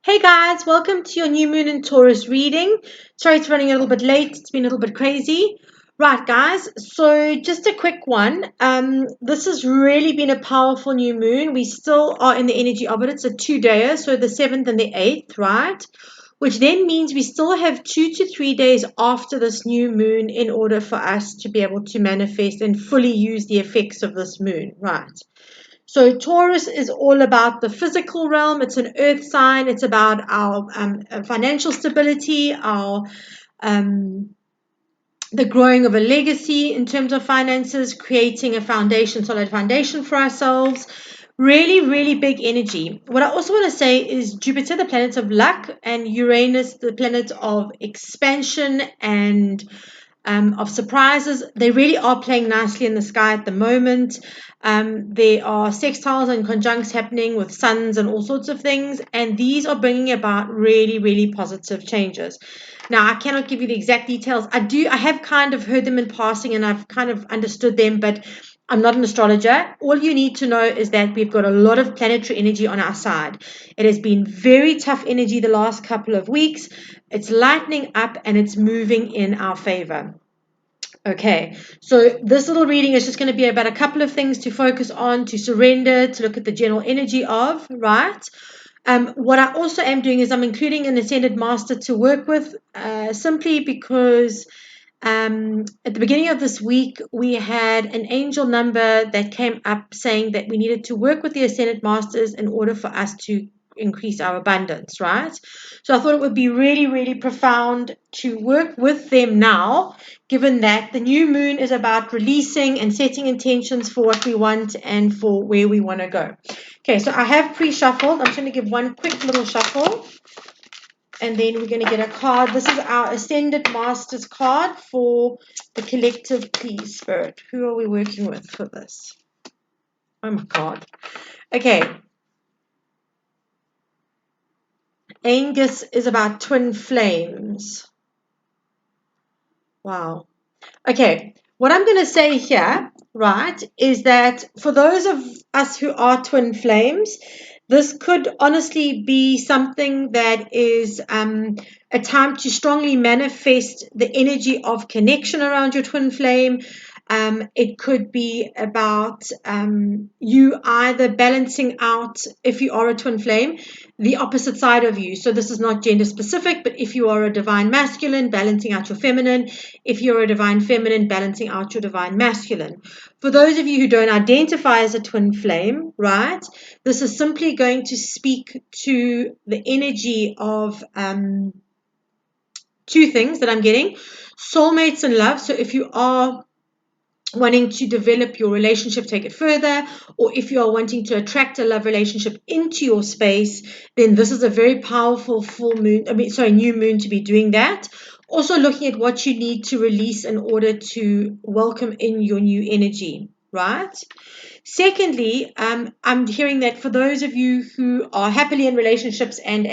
Hey guys, welcome to your new moon in Taurus reading. Sorry it's running a little bit late. It's been a little bit crazy. Right, guys. So just a quick one. This has really been a powerful new moon. We still are in the energy of it. It's a 2-dayer, so the 7th and the 8th, right? Which then means we still have 2 to 3 days after this new moon in order for us to be able to manifest and fully use the effects of this moon, right? So Taurus is all about the physical realm. It's an earth sign. It's about our financial stability, our the growing of a legacy in terms of finances, creating a foundation, solid foundation for ourselves. Really, really big energy. What I also want to say is Jupiter, the planet of luck, and Uranus, the planet of expansion and of surprises. They really are playing nicely in the sky at the moment. There are sextiles and conjuncts happening with suns and all sorts of things, and these are bringing about really, really positive changes. Now, I cannot give you the exact details. I have kind of heard them in passing, and I've kind of understood them, but I'm not an astrologer. All you need to know is that we've got a lot of planetary energy on our side. It has been very tough energy the last couple of weeks. It's lightening up and it's moving in our favor. Okay, so this little reading is just going to be about a couple of things to focus on, to surrender, to look at the general energy of, right? What I also am doing is I'm including an ascended master to work with, simply because at the beginning of this week, we had an angel number that came up saying that we needed to work with the ascended masters in order for us to increase our abundance, right? So I thought it would be really, really profound to work with them now, given that the new moon is about releasing and setting intentions for what we want and for where we want to go. Okay, so I have pre-shuffled. I'm just going to give one quick little shuffle. And then we're going to get a card. This is our Ascended Masters card for the collective, please, Spirit. Who are we working with for this? Oh my God. Okay. Angus is about twin flames. Wow. Okay. What I'm going to say here, right, is that for those of us who are twin flames, this could honestly be something that is a time to strongly manifest the energy of connection around your twin flame. It could be about you either balancing out, if you are a twin flame, the opposite side of you. So this is not gender specific, but if you are a divine masculine, balancing out your feminine. If you're a divine feminine, balancing out your divine masculine. For those of you who don't identify as a twin flame, right, this is simply going to speak to the energy of two things that I'm getting. Soulmates and love. So if you are wanting to develop your relationship, take it further, or if you are wanting to attract a love relationship into your space, then this is a very powerful new moon to be doing that. Also looking at what you need to release in order to welcome in your new energy, right? Secondly, I'm hearing that for those of you who are happily in relationships and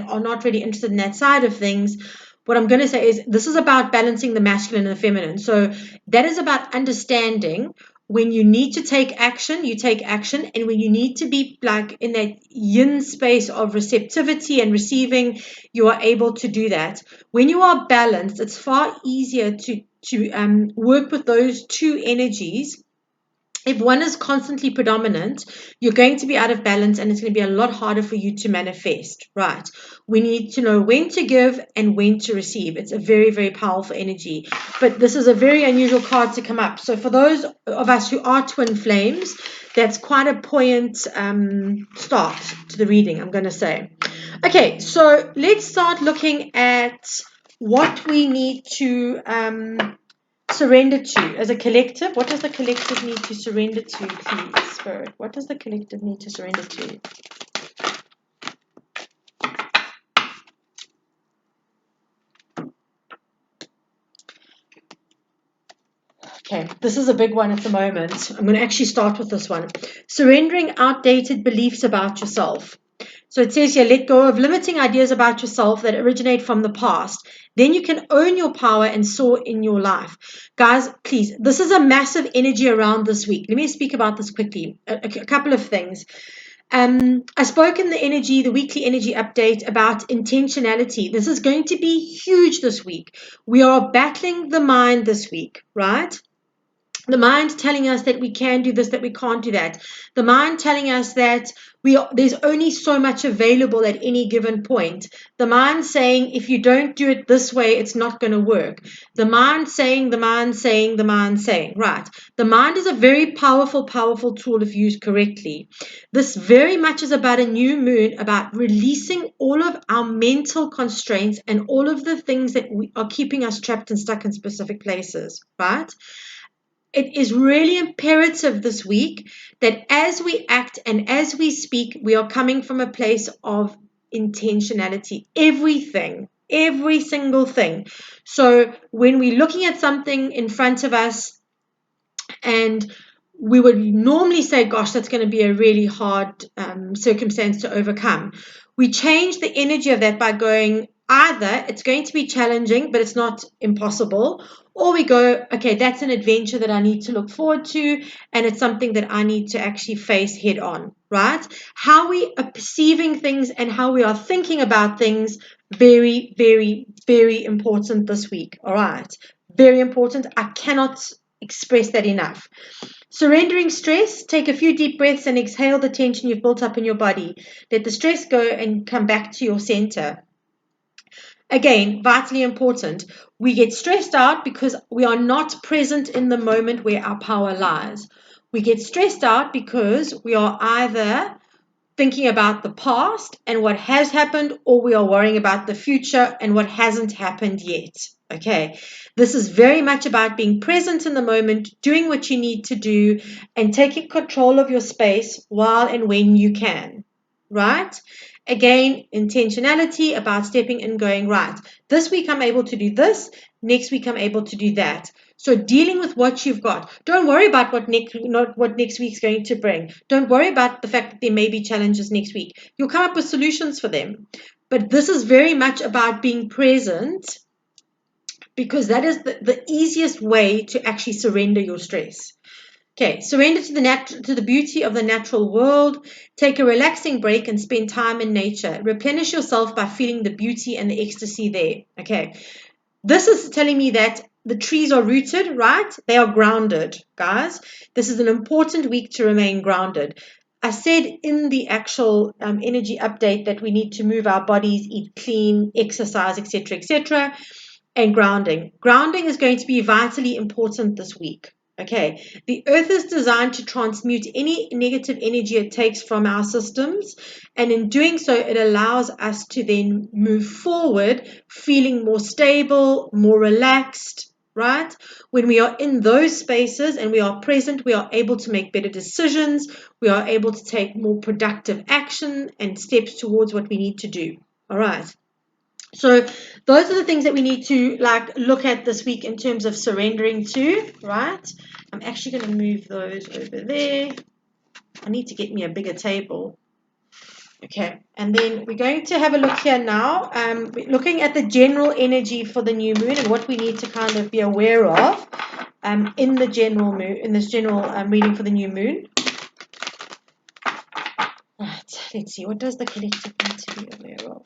are not really interested in that side of things, what I'm going to say is this is about balancing the masculine and the feminine. So that is about understanding when you need to take action, you take action, and when you need to be like in that yin space of receptivity and receiving, you are able to do that. When you are balanced, it's far easier to work with those two energies. If one is constantly predominant, you're going to be out of balance and it's going to be a lot harder for you to manifest, right? We need to know when to give and when to receive. It's a very, very powerful energy. But this is a very unusual card to come up. So for those of us who are twin flames, that's quite a buoyant start to the reading, I'm going to say. Okay, so let's start looking at what we need to surrender to as a collective. What does the collective need to surrender to, please, Spirit? What does the collective need to surrender to? Okay, this is a big one at the moment. I'm going to actually start with this one. Surrendering outdated beliefs about yourself. So it says here, let go of limiting ideas about yourself that originate from the past. Then you can own your power and soar in your life. Guys, please, this is a massive energy around this week. Let me speak about this quickly. A couple of things. I spoke in the weekly energy update about intentionality. This is going to be huge this week. We are battling the mind this week, right? The mind telling us that we can do this, that we can't do that. The mind telling us that there's only so much available at any given point. The mind saying, if you don't do it this way, it's not going to work. The mind saying, right. The mind is a very powerful, powerful tool if used correctly. This very much is about a new moon, about releasing all of our mental constraints and all of the things that are keeping us trapped and stuck in specific places, right? It is really imperative this week that as we act and as we speak, we are coming from a place of intentionality. Everything, every single thing. So when we're looking at something in front of us and we would normally say, gosh, that's going to be a really hard circumstance to overcome. We change the energy of that by going, either it's going to be challenging, but it's not impossible, or we go, okay, that's an adventure that I need to look forward to, and it's something that I need to actually face head on, right? How we are perceiving things and how we are thinking about things, very, very, very important this week, all right? Very important. I cannot express that enough. Surrendering stress, take a few deep breaths and exhale the tension you've built up in your body. Let the stress go and come back to your center. Again, vitally important. We get stressed out because we are not present in the moment where our power lies. We get stressed out because we are either thinking about the past and what has happened, or we are worrying about the future and what hasn't happened yet. Okay, this is very much about being present in the moment, doing what you need to do, and taking control of your space while and when you can, right? Again, intentionality about stepping in, going, right, this week I'm able to do this, next week I'm able to do that. So dealing with what you've got. Don't worry about what next week's going to bring. Don't worry about the fact that there may be challenges next week. You'll come up with solutions for them. But this is very much about being present, because that is the easiest way to actually surrender your stress. Okay, surrender to the beauty of the natural world. Take a relaxing break and spend time in nature. Replenish yourself by feeling the beauty and the ecstasy there. Okay, this is telling me that the trees are rooted, right? They are grounded, guys. This is an important week to remain grounded. I said in the actual energy update that we need to move our bodies, eat clean, exercise, etc., and grounding. Grounding is going to be vitally important this week. Okay, the earth is designed to transmute any negative energy it takes from our systems, and in doing so, it allows us to then move forward feeling more stable, more relaxed, right? When we are in those spaces and we are present, we are able to make better decisions, we are able to take more productive action and steps towards what we need to do. All right. So those are the things that we need to look at this week in terms of surrendering to, right? I'm actually going to move those over there. I need to get me a bigger table. Okay, and then we're going to have a look here now. Looking at the general energy for the new moon and what we need to kind of be aware of in this general reading for the new moon. Right, let's see. What does the collective need to be aware of?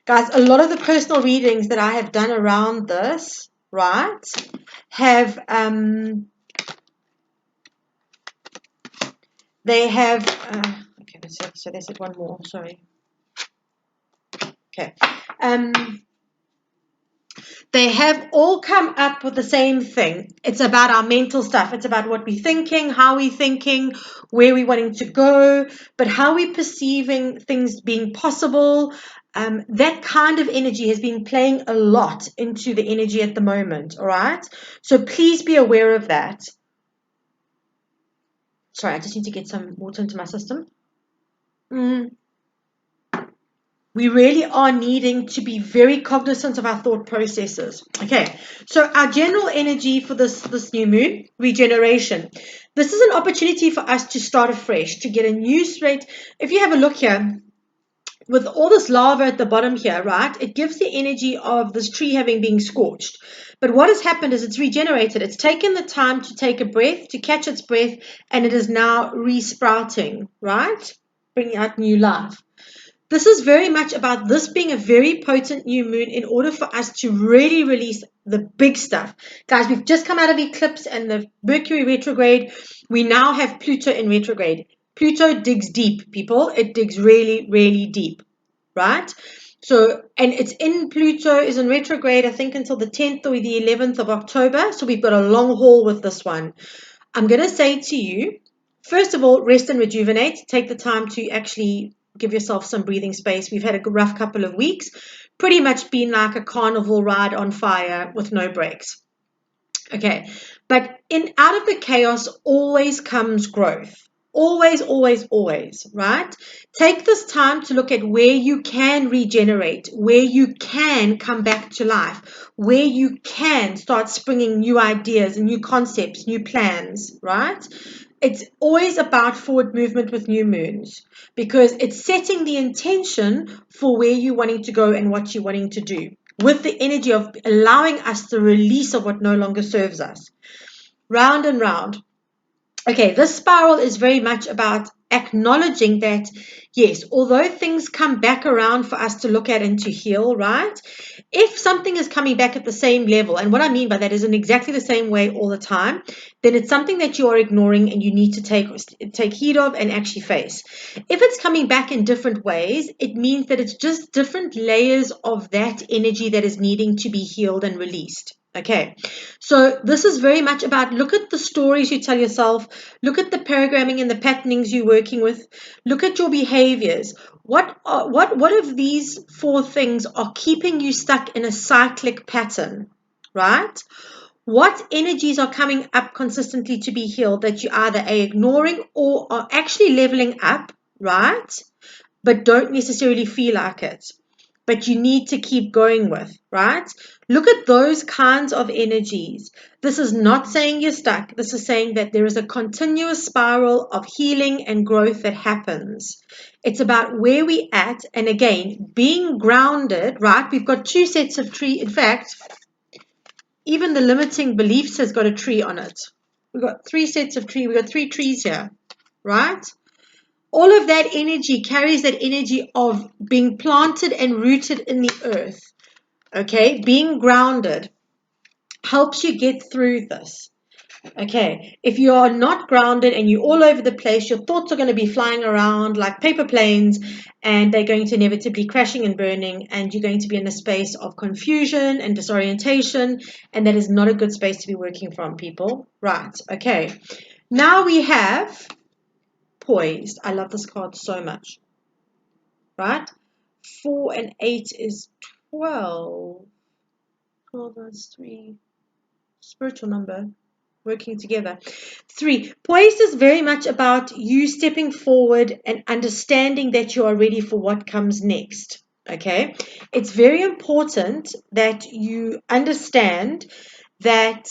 Guys, a lot of the personal readings that I have done around this, right, have, okay, let's see, so there's one more, sorry. Okay. They have all come up with the same thing. It's about our mental stuff. It's about what we're thinking, how we're thinking, where we're wanting to go, but how we're perceiving things being possible. That kind of energy has been playing a lot into the energy at the moment, all right? So please be aware of that. Sorry, I just need to get some water into my system. We really are needing to be very cognizant of our thought processes. Okay, so our general energy for this new moon, regeneration. This is an opportunity for us to start afresh, to get a new slate. If you have a look here, with all this lava at the bottom here, right, it gives the energy of this tree having been scorched. But what has happened is it's regenerated. It's taken the time to take a breath, to catch its breath, and it is now resprouting, right, bringing out new life. This is very much about this being a very potent new moon in order for us to really release the big stuff. Guys, we've just come out of eclipse and the Mercury retrograde. We now have Pluto in retrograde. Pluto digs deep, people. It digs really, really deep, right? So, and it's in Pluto is in retrograde, I think, until the 10th or the 11th of October. So we've got a long haul with this one. I'm going to say to you, first of all, rest and rejuvenate. Take the time to actually give yourself some breathing space. We've had a rough couple of weeks, pretty much been like a carnival ride on fire with no breaks. Okay, but out of the chaos always comes growth. Always, always, always, right? Take this time to look at where you can regenerate, where you can come back to life, where you can start springing new ideas and new concepts, new plans, right? It's always about forward movement with new moons because it's setting the intention for where you're wanting to go and what you're wanting to do with the energy of allowing us the release of what no longer serves us. Round and round. Okay, this spiral is very much about acknowledging that, yes, although things come back around for us to look at and to heal, right? If something is coming back at the same level, and what I mean by that is in exactly the same way all the time, then it's something that you are ignoring and you need to take heed of and actually face. If it's coming back in different ways, it means that it's just different layers of that energy that is needing to be healed and released. Okay, so this is very much about look at the stories you tell yourself, look at the programming and the patternings you're working with, look at your behaviors. What of these four things are keeping you stuck in a cyclic pattern, right? What energies are coming up consistently to be healed that you either are ignoring or are actually leveling up, right? But don't necessarily feel like it. But you need to keep going with, right? Look at those kinds of energies. This is not saying you're stuck. This is saying that there is a continuous spiral of healing and growth that happens. It's about where we at, and again, being grounded, right? We've got two sets of tree. In fact, even the limiting beliefs has got a tree on it. We've got three sets of tree. We've got three trees here, right? All of that energy carries that energy of being planted and rooted in the earth. Okay, being grounded helps you get through this. Okay, if you are not grounded and you're all over the place, your thoughts are going to be flying around like paper planes and they're going to inevitably crashing and burning, and you're going to be in a space of confusion and disorientation, and that is not a good space to be working from, people. Right, okay. Now we have poised. I love this card so much. Right? 4 and 8 is 12. 12 is 3. Spiritual number. Working together. 3. Poised is very much about you stepping forward and understanding that you are ready for what comes next. Okay? It's very important that you understand that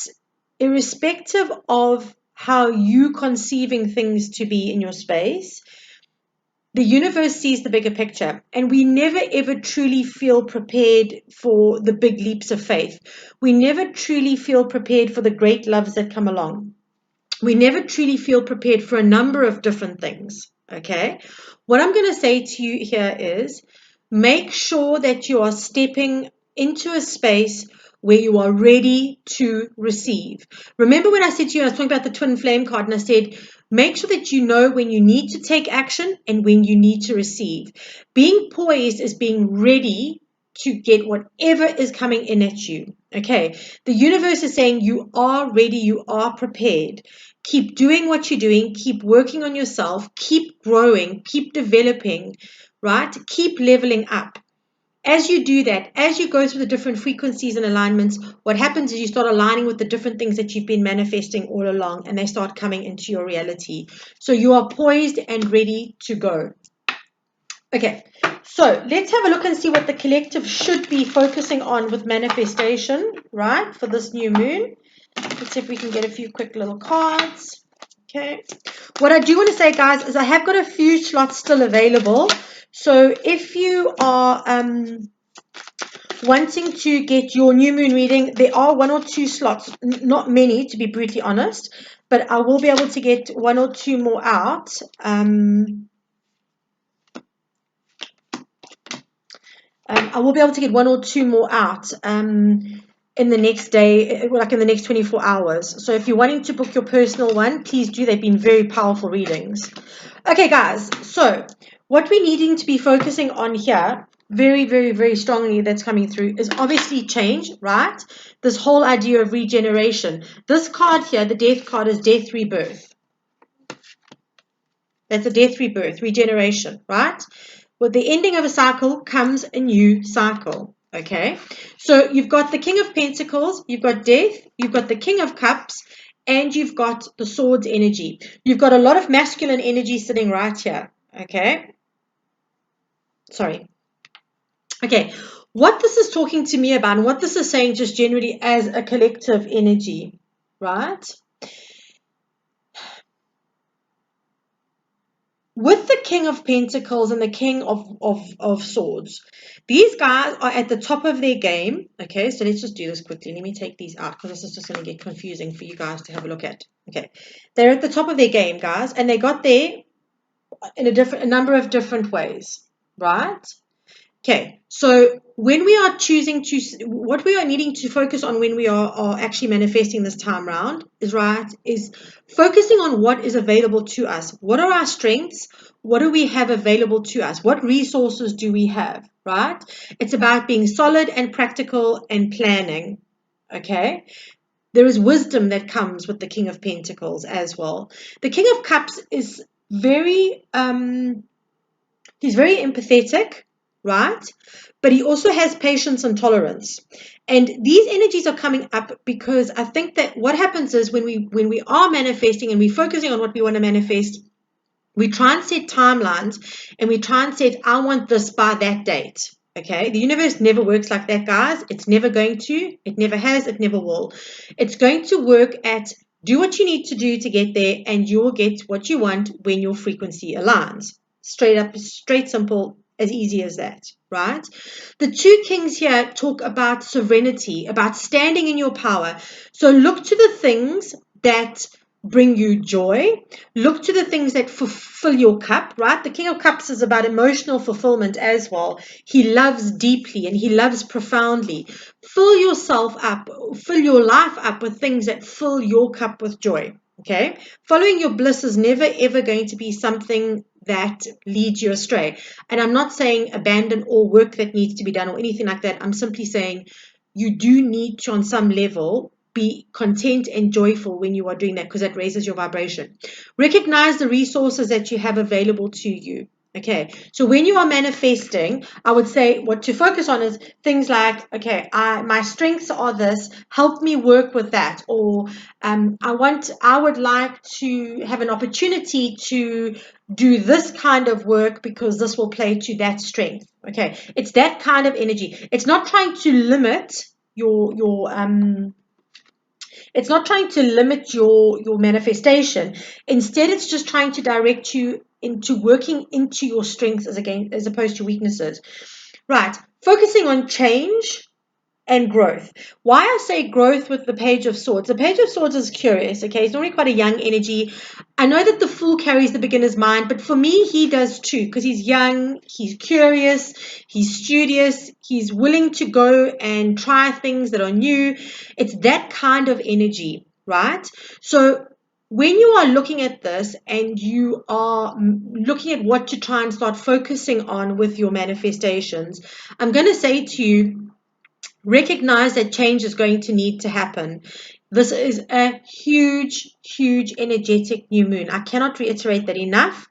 irrespective of how you conceiving things to be in your space, the universe sees the bigger picture, and we never ever truly feel prepared for the big leaps of faith. We never truly feel prepared for the great loves that come along. We never truly feel prepared for a number of different things. Okay? What I'm going to say to you here is make sure that you are stepping into a space where you are ready to receive. Remember when I said to you, I was talking about the twin flame card, and I said, make sure that you know when you need to take action and when you need to receive. Being poised is being ready to get whatever is coming in at you. Okay, the universe is saying you are ready, you are prepared. Keep doing what you're doing, keep working on yourself, keep growing, keep developing, right? Keep leveling up. As you do that, as you go through the different frequencies and alignments, what happens is you start aligning with the different things that you've been manifesting all along, and they start coming into your reality. So you are poised and ready to go. Okay, so let's have a look and see what the collective should be focusing on with manifestation, right, for this new moon. Let's see if we can get a few quick little cards. Okay. What I do want to say, guys, is I have got a few slots still available So if you are wanting to get your new moon reading, there are 1 or 2 slots, not many to be brutally honest, but I will be able to get 1 or 2 more out. I will be able to get 1 or 2 more out in the next day, like in the next 24 hours. So if you're wanting to book your personal one, please do. They've been very powerful readings. Okay, guys, so what we're needing to be focusing on here very, very, very strongly that's coming through is obviously change, right? This whole idea of regeneration. This card here, the death card, is death, rebirth. That's a death, rebirth, regeneration, right? With the ending of a cycle comes a new cycle, okay? So you've got the King of Pentacles, you've got death, you've got the King of Cups, and you've got the Swords energy. You've got a lot of masculine energy sitting right here, okay? Sorry. Okay, what this is talking to me about and what this is saying just generally as a collective energy, right? With the King of Pentacles and the King of Swords, these guys are at the top of their game. Okay, so let's just do this quickly. Let me take these out because this is just going to get confusing for you guys to have a look at. Okay, they're at the top of their game, guys, and they got there in a number of different ways, right? Okay, so when we are choosing to, what we are needing to focus on when we are actually manifesting this time round is focusing on what is available to us. What are our strengths? What do we have available to us? What resources do we have, right? It's about being solid and practical and planning, okay? There is wisdom that comes with the King of Pentacles as well. The King of Cups is very, he's very empathetic, right? But he also has patience and tolerance. And these energies are coming up because I think that what happens is when we are manifesting and we're focusing on what we want to manifest, we try and set timelines and we try and set, I want this by that date. Okay, the universe never works like that, guys. It's never going to, it never has, it never will. It's going to work at do what you need to do to get there, and you will get what you want when your frequency aligns. Straight up, straight, simple, as easy as that, right? The 2 kings here talk about sovereignty, about standing in your power. So look to the things that bring you joy. Look to the things that fulfill your cup, right? The King of Cups is about emotional fulfillment as well. He loves deeply and he loves profoundly. Fill yourself up, fill your life up with things that fill your cup with joy, okay? Following your bliss is never ever going to be something that leads you astray. And I'm not saying abandon all work that needs to be done or anything like that. I'm simply saying you do need to, on some level, be content and joyful when you are doing that because that raises your vibration. Recognize the resources that you have available to you. Okay, so when you are manifesting, I would say what to focus on is things like, okay, my strengths are this, help me work with that, or I would like to have an opportunity to do this kind of work because this will play to that strength. Okay, it's that kind of energy. It's not trying to limit it's not trying to limit your manifestation. Instead, it's just trying to direct you into working into your strengths as opposed to weaknesses. Right. Focusing on change and growth. Why I say growth with the Page of Swords. The Page of Swords is curious, okay? It's normally quite a young energy. I know that the Fool carries the beginner's mind, but for me, he does too, because he's young, he's curious, he's studious, he's willing to go and try things that are new. It's that kind of energy, right? So when you are looking at this and you are looking at what to try and start focusing on with your manifestations, I'm going to say to you, recognize that change is going to need to happen. This is a huge, huge energetic new moon. I cannot reiterate that enough.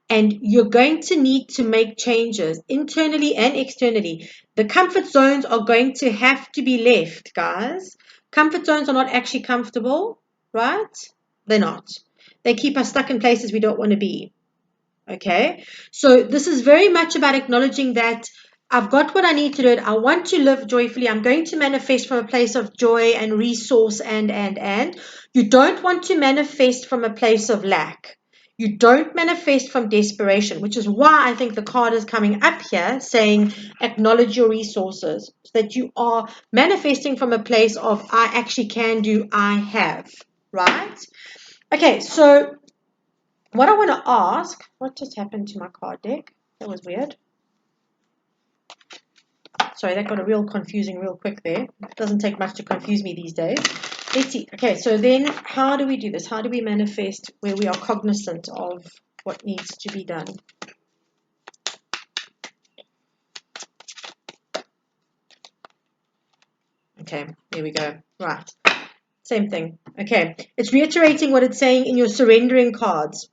And you're going to need to make changes internally and externally. The comfort zones are going to have to be left, guys. Comfort zones are not actually comfortable, right? They're not. They keep us stuck in places we don't want to be. Okay, so this is very much about acknowledging that I've got what I need to do. I want to live joyfully. I'm going to manifest from a place of joy and resource and. You don't want to manifest from a place of lack. You don't manifest from desperation, which is why I think the card is coming up here saying acknowledge your resources, so that you are manifesting from a place of I actually can do, I have, right? Okay, so what I want to ask, what just happened to my card deck? That was weird. Sorry, that got a real confusing real quick there. It doesn't take much to confuse me these days. Let's see. Okay, so then how do we do this? How do we manifest where we are cognizant of what needs to be done? Okay, here we go. Right. Same thing. Okay, it's reiterating what it's saying in your surrendering cards.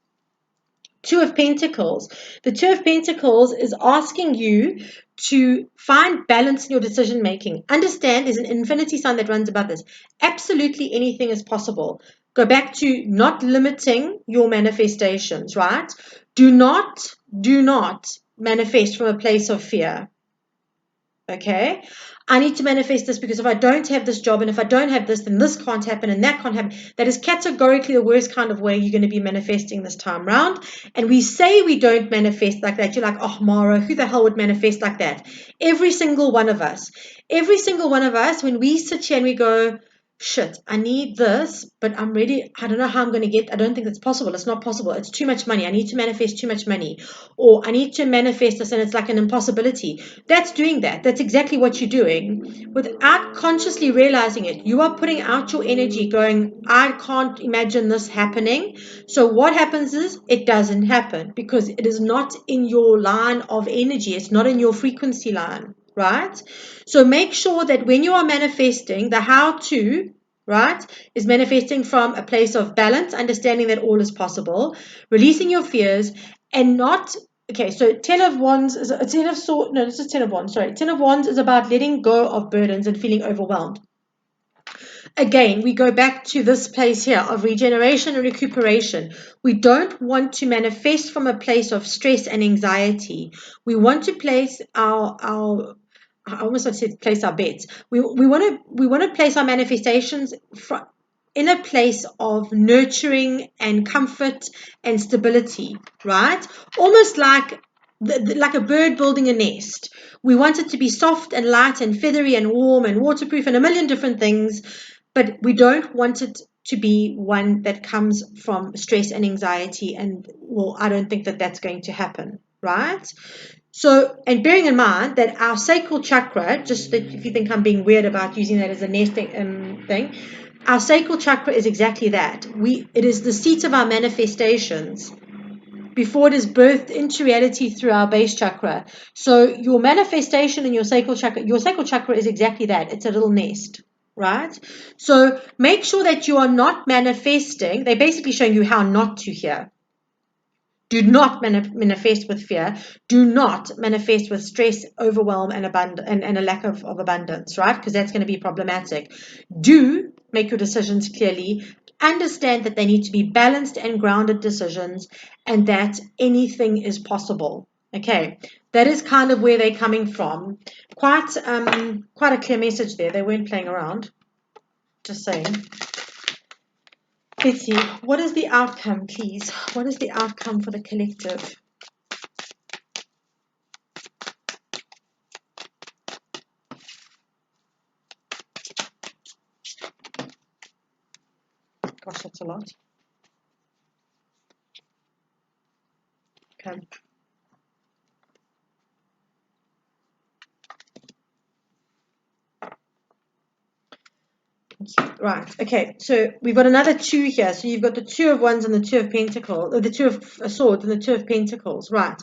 Two of Pentacles. The Two of Pentacles is asking you to find balance in your decision making. Understand there's an infinity sign that runs above this. Absolutely anything is possible. Go back to not limiting your manifestations, right? Do not manifest from a place of fear. Okay, I need to manifest this because if I don't have this job and if I don't have this, then this can't happen and that can't happen. That is categorically the worst kind of way you're going to be manifesting this time round. And we say we don't manifest like that. You're like, oh, Mara, who the hell would manifest like that? Every single one of us, when we sit here and we go, shit, I need this, but I'm ready. I don't know how I'm going to get. I don't think it's possible. It's not possible. It's too much money. I need to manifest too much money. Or I need to manifest this and it's like an impossibility. That's doing that. That's exactly what you're doing. Without consciously realizing it, you are putting out your energy going, I can't imagine this happening. So what happens is it doesn't happen because it is not in your line of energy. It's not in your frequency line. Right? So make sure that when you are manifesting, the how to, right, is manifesting from a place of balance, understanding that all is possible, releasing your fears, and not, okay, so Ten of Wands is a Ten of Swords, no, this is Ten of Wands, sorry. Ten of Wands is about letting go of burdens and feeling overwhelmed. Again, we go back to this place here of regeneration and recuperation. We don't want to manifest from a place of stress and anxiety. We want to place our I almost want to say place our bets. We want to place our manifestations in a place of nurturing and comfort and stability, right? Almost like a bird building a nest. We want it to be soft and light and feathery and warm and waterproof and a million different things, but we don't want it to be one that comes from stress and anxiety. And well, I don't think that that's going to happen, right? So, and bearing in mind that our sacral chakra, just that if you think I'm being weird about using that as a nesting thing, our sacral chakra is exactly that. It is the seat of our manifestations before it is birthed into reality through our base chakra. So your manifestation in your sacral chakra is exactly that. It's a little nest, right? So make sure that you are not manifesting. They're basically showing you how not to here. Do not manifest with fear. Do not manifest with stress, overwhelm, and a lack of abundance, right? Because that's going to be problematic. Do make your decisions clearly. Understand that they need to be balanced and grounded decisions, and that anything is possible. Okay, that is kind of where they're coming from. Quite a clear message there. They weren't playing around. Just saying. Let's see, what is the outcome, please? What is the outcome for the collective? Gosh, that's a lot. Okay. Right, okay, so we've got another two here. So you've got the Two of Wands and the Two of Pentacles, or the Two of Swords and the Two of Pentacles, right?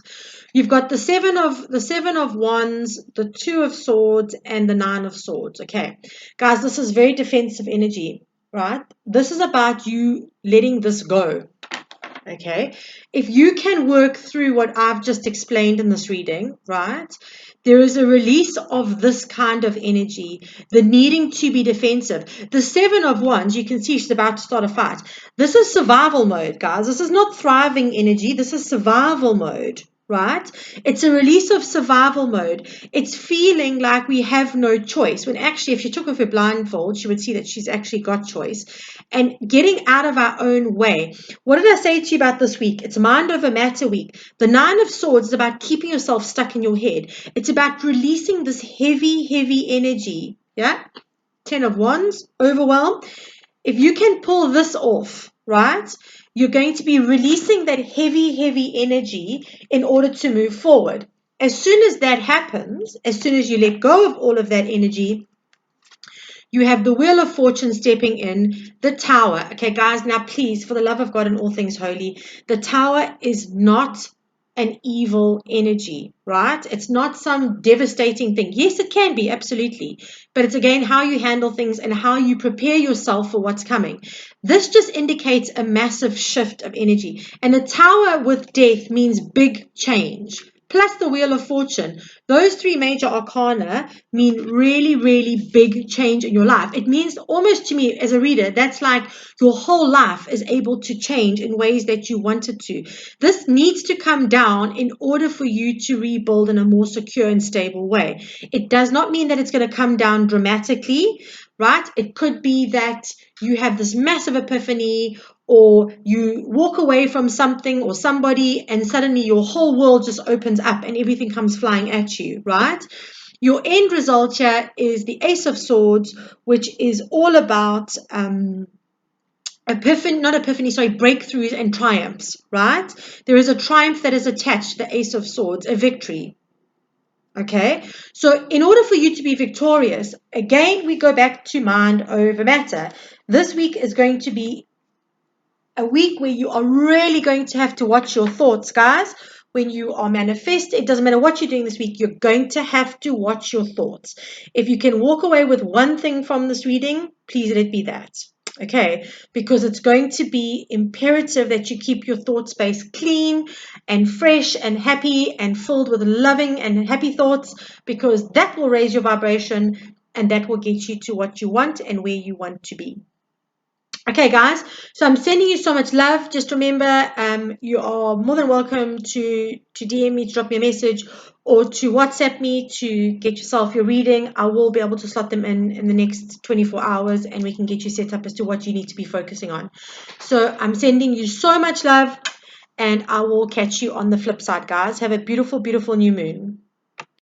You've got the Seven of Wands, the Two of Swords, and the Nine of Swords. Okay, guys, this is very defensive energy, right? This is about you letting this go. Okay, if you can work through what I've just explained in this reading, right, there is a release of this kind of energy, the needing to be defensive. The Seven of Wands, you can see she's about to start a fight. This is survival mode, guys. This is not thriving energy. This is survival mode. right? It's a release of survival mode. It's feeling like we have no choice, when actually, if she took off her blindfold, she would see that she's actually got choice. And getting out of our own way. What did I say to you about this week? It's mind over matter week. The Nine of Swords is about keeping yourself stuck in your head. It's about releasing this heavy, heavy energy. Yeah? 10 of Wands, overwhelm. If you can pull this off, right, you're going to be releasing that heavy, heavy energy in order to move forward. As soon as that happens, as soon as you let go of all of that energy, you have the Wheel of Fortune stepping in, the Tower. Okay, guys, now please, for the love of God and all things holy, the Tower is not an evil energy, right? It's not some devastating thing. Yes, it can be, absolutely. But it's again how you handle things and how you prepare yourself for what's coming. This just indicates a massive shift of energy. And a Tower with death means big change. Plus the Wheel of Fortune. Those three major arcana mean really, really big change in your life. It means almost, to me as a reader, that's like your whole life is able to change in ways that you wanted to. This needs to come down in order for you to rebuild in a more secure and stable way. It does not mean that it's going to come down dramatically, right? It could be that you have this massive epiphany, or you walk away from something or somebody and suddenly your whole world just opens up and everything comes flying at you, right? Your end result here is the Ace of Swords, which is all about breakthroughs and triumphs, right? There is a triumph that is attached to the Ace of Swords, a victory. Okay, so in order for you to be victorious, again, we go back to mind over matter. This week is going to be a week where you are really going to have to watch your thoughts, guys. When you are manifesting, it doesn't matter what you're doing this week, you're going to have to watch your thoughts. If you can walk away with one thing from this reading, please let it be that. Okay, because it's going to be imperative that you keep your thought space clean and fresh and happy and filled with loving and happy thoughts, because that will raise your vibration and that will get you to what you want and where you want to be. Okay, guys, so I'm sending you so much love. Just remember, you are more than welcome to DM me, to drop me a message, or to WhatsApp me to get yourself your reading. I will be able to slot them in the next 24 hours, and we can get you set up as to what you need to be focusing on. So I'm sending you so much love, and I will catch you on the flip side, guys. Have a beautiful, beautiful new moon.